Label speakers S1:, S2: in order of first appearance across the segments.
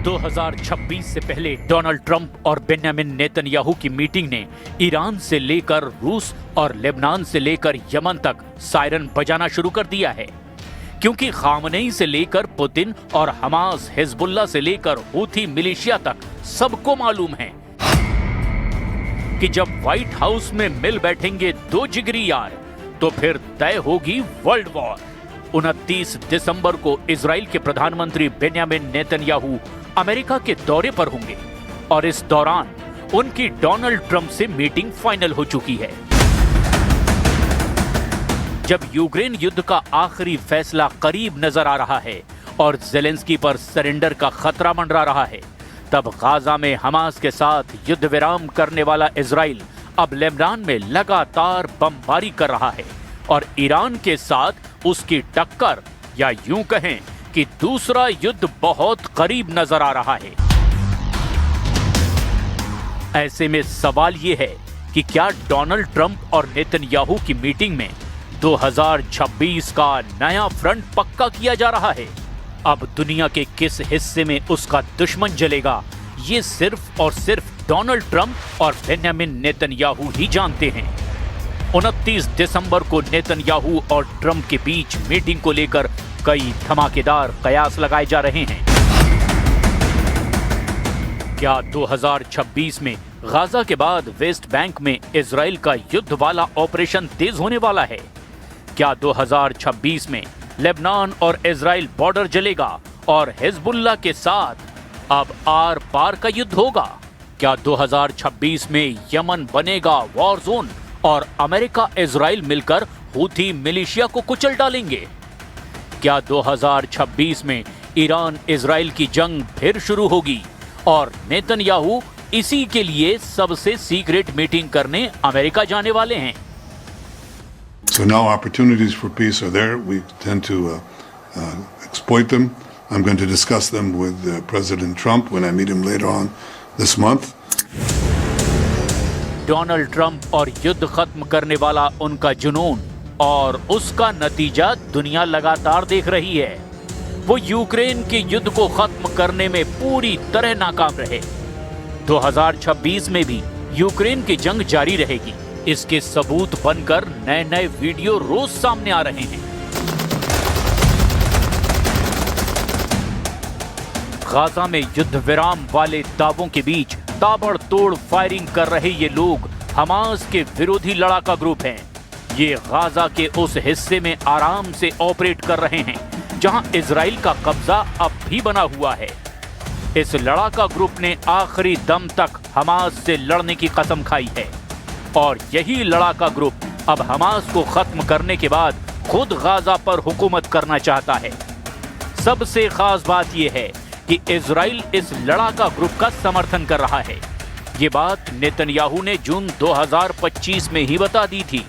S1: 2026 से पहले Donald Trump और बेंयामिन नेतन्याहू की मीटिंग ने ईरान से लेकर रूस और लेबनान से लेकर यमन तक सायरन बजाना शुरू कर दिया है, क्योंकि खामनेई से लेकर पुतिन और हमास, हिजबुल्लाह से लेकर हूथी मिलिशिया तक सबको मालूम है कि जब व्हाइट हाउस में मिल बैठेंगे दो जिगरी यार तो फिर तय होगी वर्ल्ड वॉर। 29 दिसंबर को इजराइल के प्रधानमंत्री बेंयामिन नेतन्याहू अमेरिका के दौरे पर होंगे और इस दौरान उनकी डोनाल्ड ट्रंप से मीटिंग फाइनल हो चुकी है। जब यूक्रेन युद्ध का आखिरी फैसला करीब नजर आ रहा है और जेलेंस्की पर सरेंडर का खतरा मंडरा रहा है, तब गाजा में हमास के साथ युद्ध विराम करने वाला इजराइल अब लेबनान में लगातार बमबारी कर रहा है और ईरान के साथ उसकी टक्कर, या यूं कहें कि दूसरा युद्ध बहुत करीब नजर आ रहा है। ऐसे में सवाल यह है कि क्या डोनाल्ड ट्रंप और नेतन्याहू की मीटिंग में 2026 का नया फ्रंट पक्का किया जा रहा है? अब दुनिया के किस हिस्से में उसका दुश्मन जलेगा, ये सिर्फ और सिर्फ डोनाल्ड ट्रंप और बेंयामिन नेतन्याहू ही जानते हैं। 29 दिसंबर को नेतन्याहू और ट्रंप के बीच मीटिंग को लेकर कई धमाकेदार कयास लगाए जा रहे हैं। क्या 2026 में गाजा के बाद वेस्ट बैंक में इजराइल का युद्ध वाला ऑपरेशन तेज होने वाला है? क्या 2026 में लेबनान और इजराइल बॉर्डर जलेगा और हिजबुल्लाह के साथ अब आर पार का युद्ध होगा? क्या 2026 में यमन बनेगा वॉर जोन और अमेरिका इजराइल मिलकर हूथी मिलिशिया को कुचल डालेंगे? क्या 2026 में ईरान इजराइल की जंग फिर शुरू होगी और नेतन्याहू इसी के लिए सबसे सीक्रेट मीटिंग करने अमेरिका जाने वाले हैं?
S2: So now opportunities for peace are there. We tend to exploit them. I'm going to discuss them with President Trump when I meet him later on this month.
S1: Donald Trump और युद्ध खत्म करने वाला उनका जुनून और उसका नतीजा दुनिया लगातार देख रही है। वो यूक्रेन के युद्ध को खत्म करने में पूरी तरह नाकाम रहे। 2026 में भी यूक्रेन की जंग जारी रहेगी। इसके सबूत बनकर नए नए वीडियो रोज सामने आ रहे हैं। गाजा में युद्ध विराम वाले दावों के बीच ताबड़तोड़ फायरिंग कर रहे ये लोग हमास के विरोधी लड़ाका ग्रुप हैं। ये गाजा के उस हिस्से में आराम से ऑपरेट कर रहे हैं जहां इजराइल का कब्जा अब भी बना हुआ है। इस लड़ाका ग्रुप ने आखिरी दम तक हमास से लड़ने की कसम खाई है और यही लड़ाका ग्रुप अब हमास को खत्म करने के बाद खुद गाजा पर हुकूमत करना चाहता है। सबसे खास बात यह है कि इजराइल इस लड़ाका ग्रुप का समर्थन कर रहा है। ये बात नेतन्याहू ने जून 2025 में ही बता दी थी,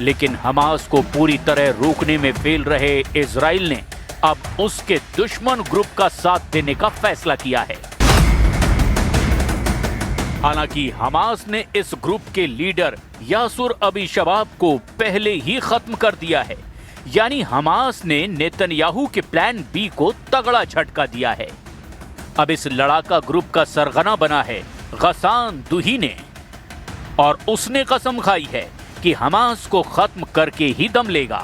S1: लेकिन हमास को पूरी तरह रोकने में फेल रहे इजराइल ने अब उसके दुश्मन ग्रुप का साथ देने का फैसला किया है। हालांकि हमास ने इस ग्रुप के लीडर यासुर अबी शबाब को पहले ही खत्म कर दिया है, यानी हमास ने नेतन्याहू के प्लान बी को तगड़ा झटका दिया है। अब इस लड़ाका ग्रुप का सरगना बना है गसान दुही ने और उसने कसम खाई है कि हमास को खत्म करके ही दम लेगा।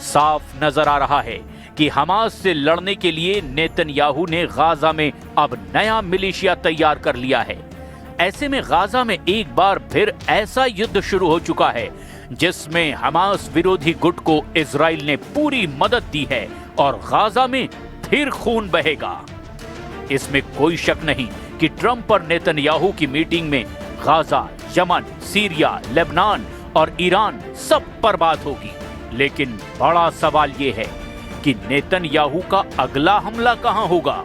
S1: साफ नजर आ रहा है कि हमास से लड़ने के लिए नेतन्याहू ने गाजा में अब नया मिलिशिया तैयार कर लिया है। ऐसे में गाजा में एक बार फिर ऐसा युद्ध शुरू हो चुका है जिसमें हमास विरोधी गुट को इजराइल ने पूरी मदद दी है और गाजा में फिर खून बहेगा। इसमें कोई शक नहीं कि ट्रंप और नेतन्याहू की मीटिंग में गाजा, यमन, सीरिया, लेबनान और ईरान सब पर बात होगी। लेकिन बड़ा सवाल यह है कि नेतन्याहू का अगला हमला कहां होगा,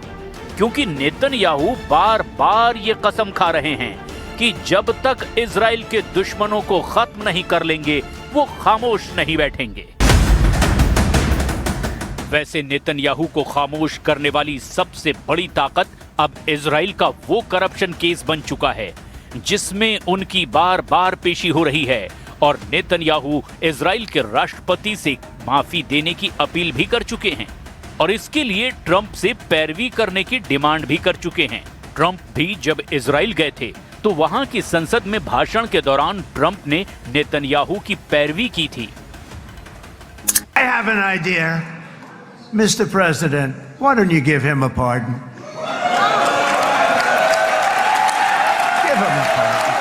S1: क्योंकि नेतन्याहू बार बार ये कसम खा रहे हैं कि जब तक इजराइल के दुश्मनों को खत्म नहीं कर लेंगे वो खामोश नहीं बैठेंगे। वैसे नेतन्याहू को खामोश करने वाली सबसे बड़ी ताकत अब इजराइल का वो करप्शन केस बन चुका है जिसमें उनकी बार बार पेशी हो रही है और नेतन्याहू इजराइल के राष्ट्रपति से माफी देने की अपील भी कर चुके हैं और इसके लिए ट्रंप से पैरवी करने की डिमांड भी कर चुके हैं। ट्रंप भी जब इजराइल गए थे तो वहां की संसद में भाषण के दौरान ट्रंप ने नेतन्याहू की पैरवी की थी।
S3: I have an idea, Mr. President. Why don't you give him a pardon? Give him a pardon.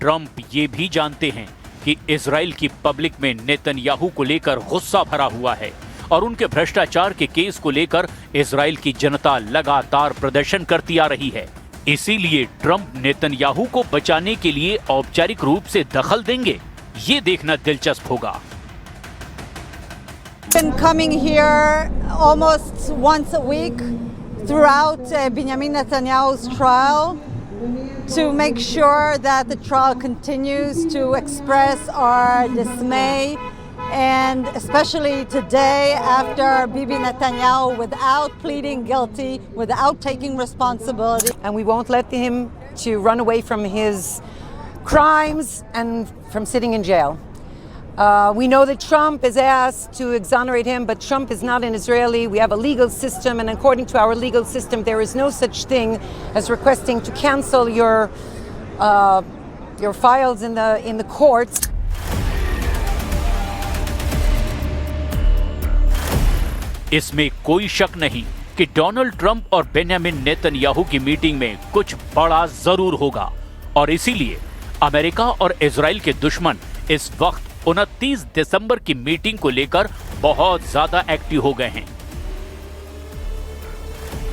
S1: Trump ये भी जानते हैं कि इजराइल की पब्लिक में नेतन्याहू को लेकर गुस्सा भरा हुआ है और उनके भ्रष्टाचार के केस को लेकर इजराइल की जनता लगातार प्रदर्शन करती आ रही है। इसीलिए ट्रंप नेतन्याहू को बचाने के लिए औपचारिक रूप से दखल देंगे, ये देखना दिलचस्प होगा।
S4: Been coming here almost once a week throughout Benjamin Netanyahu's trial to make sure that the trial continues to express our dismay, and especially today after Bibi Netanyahu, without pleading guilty, without taking responsibility.
S5: And we won't let him to run away from his crimes and from sitting in jail. We know that Trump is asked to exonerate him, but Trump is not an Israeli. We have a legal system, and according to our legal system, there is no such thing as requesting to cancel your files in the courts.
S1: इसमें कोई शक नहीं कि Donald Trump और Benjamin Netanyahu की meeting में कुछ बड़ा जरूर होगा और इसीलिए अमेरिका और इजराइल के दुश्मन इस वक्त 29 दिसंबर की मीटिंग को लेकर बहुत ज्यादा एक्टिव हो गए हैं।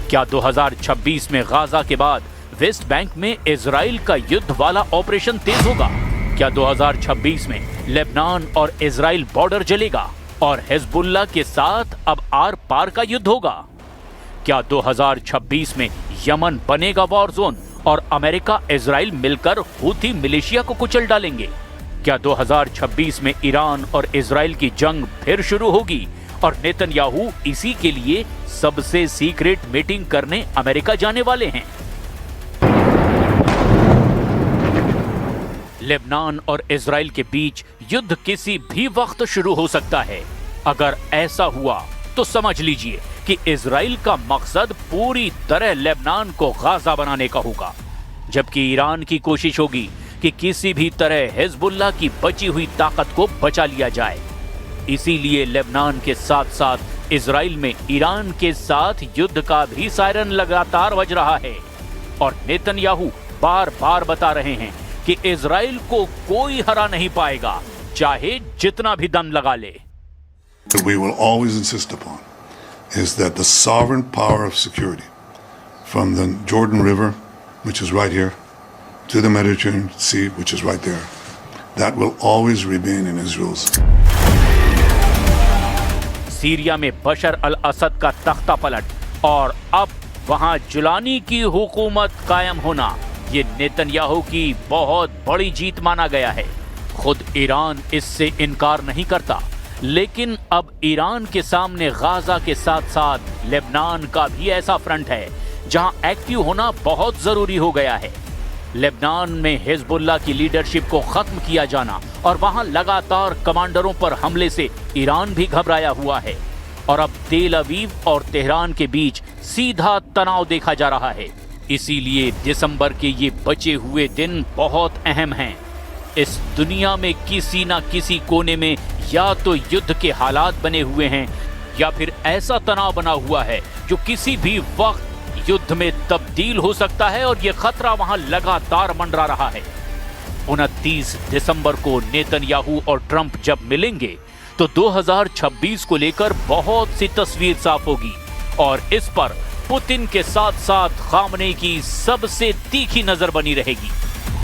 S1: क्या 2026 में गाजा के बाद वेस्ट बैंक में इजराइल का युद्ध वाला ऑपरेशन तेज होगा? क्या 2026 में लेबनान और इजराइल बॉर्डर जलेगा और हिजबुल्लाह के साथ अब आर पार का युद्ध होगा? क्या 2026 में यमन बनेगा वॉर जोन और अमेरिका इजराइल मिलकर हूथी मिलिशिया को कुचल डालेंगे? क्या 2026 में ईरान और इजराइल की जंग फिर शुरू होगी और नेतन्याहू इसी के लिए सबसे सीक्रेट मीटिंग करने अमेरिका जाने वाले हैं? लेबनान और इजराइल के बीच युद्ध किसी भी वक्त शुरू हो सकता है। अगर ऐसा हुआ तो समझ लीजिए कि इजराइल का मकसद पूरी तरह लेबनान को गाजा बनाने का होगा, जबकि ईरान की कोशिश होगी कि किसी भी तरह हिजबुल्लाह की बची हुई ताकत को बचा लिया जाए। इसीलिए लेबनान के साथ साथ इजराइल में ईरान के साथ युद्ध का भी सायरन लगातार बज रहा है और नेतन्याहू बार बार बता रहे हैं कि इजराइल को कोई हरा नहीं पाएगा, चाहे जितना भी दम लगा ले।
S2: What we will always insist upon is that the sovereign power of security from the Jordan River, which is right here, to the Mediterranean Sea, which is right there, that will always remain in Israel's.
S1: Syria में बशर अल असद का तख्ता पलट और अब वहां Jolani की हुकूमत कायम होना, ये नेतन्याहू की बहुत बड़ी जीत माना गया है। खुद ईरान इससे इनकार नहीं करता, लेकिन अब ईरान के सामने गाजा के साथ साथ लेबनान का भी ऐसा फ्रंट है जहां एक्टिव होना बहुत जरूरी हो गया है। लेबनान में हिजबुल्लाह की लीडरशिप को खत्म किया जाना और वहां लगातार कमांडरों पर हमले से ईरान भी घबराया हुआ है और अब तेल अवीव और तेहरान के बीच सीधा तनाव देखा जा रहा है। इसीलिए दिसंबर के ये बचे हुए दिन बहुत अहम हैं। इस दुनिया में किसी ना किसी कोने में या तो युद्ध के हालात बने हुए हैं या फिर ऐसा तनाव बना हुआ है जो किसी भी वक्त युद्ध में तब्दील हो सकता है और ये खतरा वहां लगातार मंडरा रहा है। 29 दिसंबर को नेतन्याहू और ट्रंप जब मिलेंगे तो 2026 को लेकर बहुत सी तस्वीर साफ होगी और इस पर पुतिन के साथ साथ खामनेई की सबसे तीखी नजर बनी रहेगी।